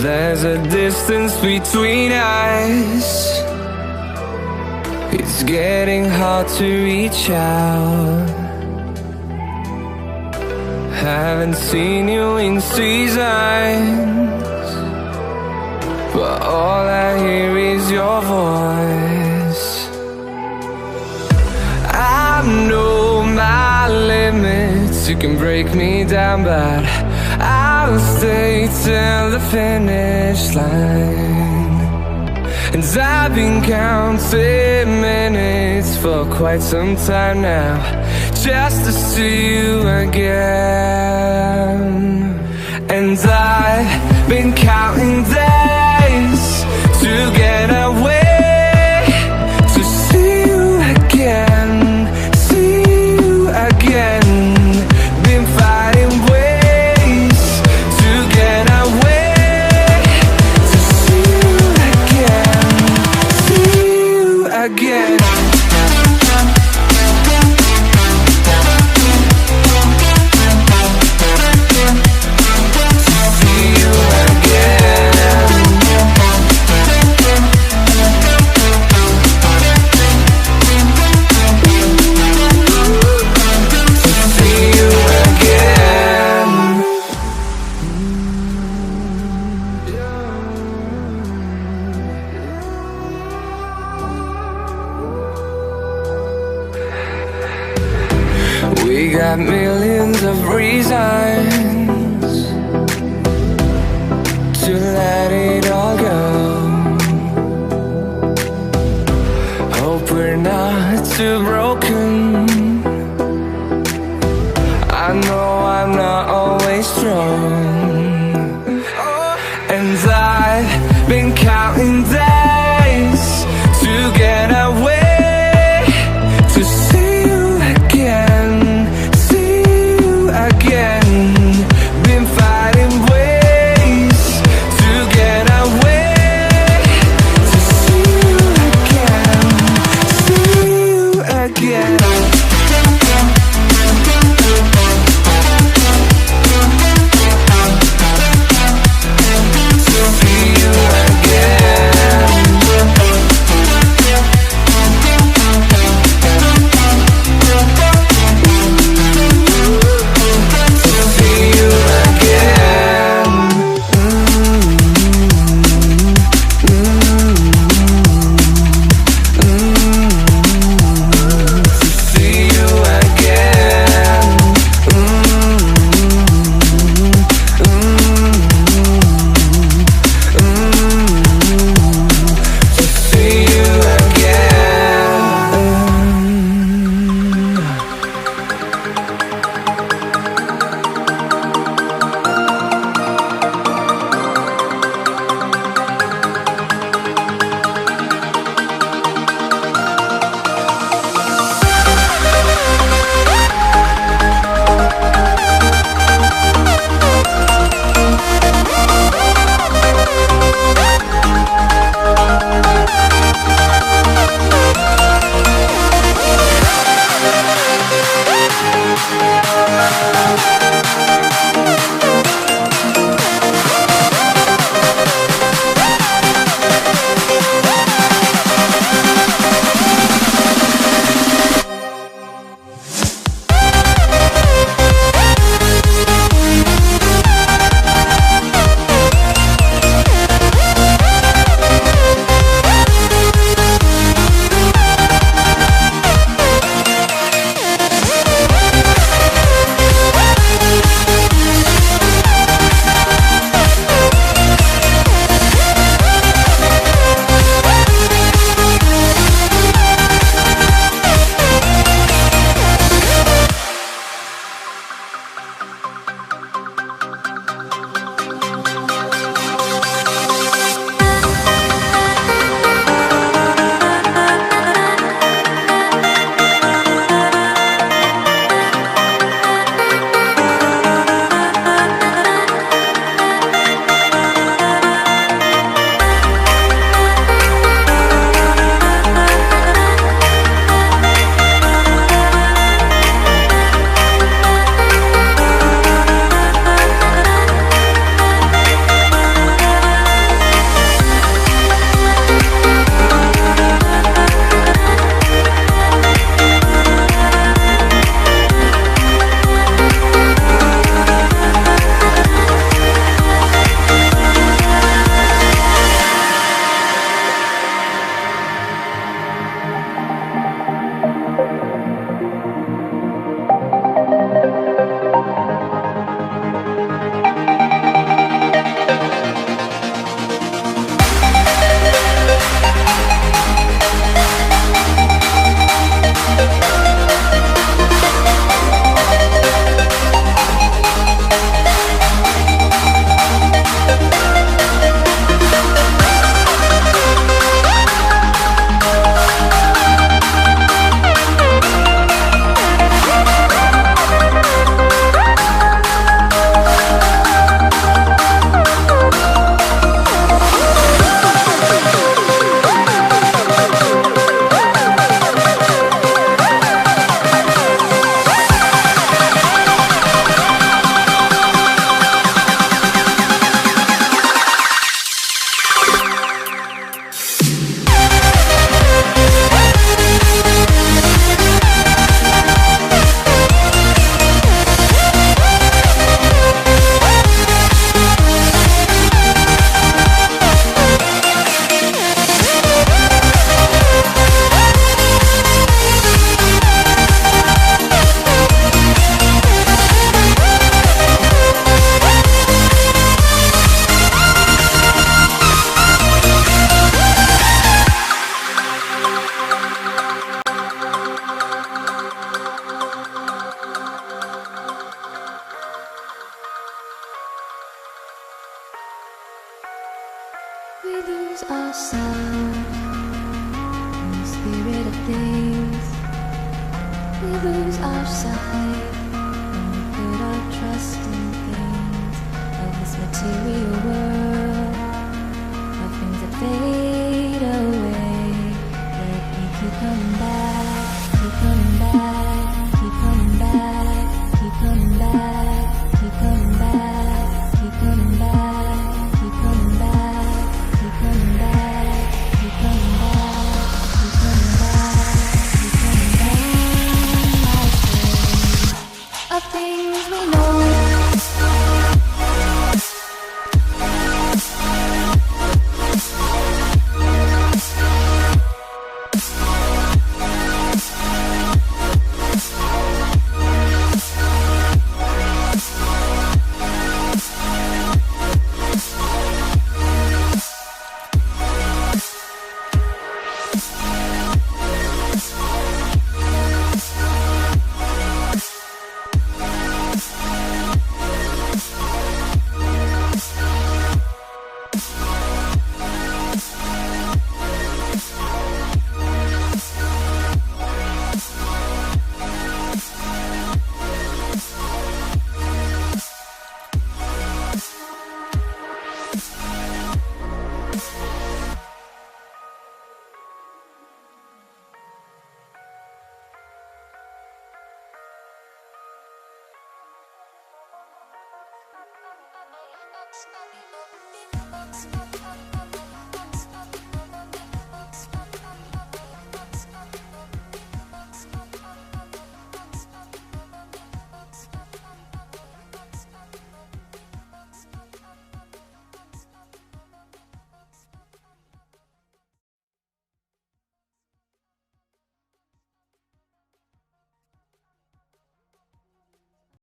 There's a distance between us. It's getting hard to reach out. Haven't seen you in seasons, but all I hear is your voice. I know my limits, you can break me down, but I'll stay till the finish line. And I've been counting minutes for quite some time now, just to see you again. And I've been counting days to get away, to see you again, see you again. Been fighting ways to get away, to see you again, see you again. reasons to let it all go. Hope we're not too broken. I know I'm not always strong, and I've been counting days to get away, to see you again, see you again. Been fighting ways to get away, to see you again, see you again. lose ourselves in the spirit of things. We lose our sight when we put our trust in things of this material world, of things that fade away. Yet we keep coming back, keep coming back, keep coming back, keep coming back, keep coming back, keep coming back, keep coming back, keep coming back, keep coming back, keep coming back, keep coming back. Of things we know. Stop it.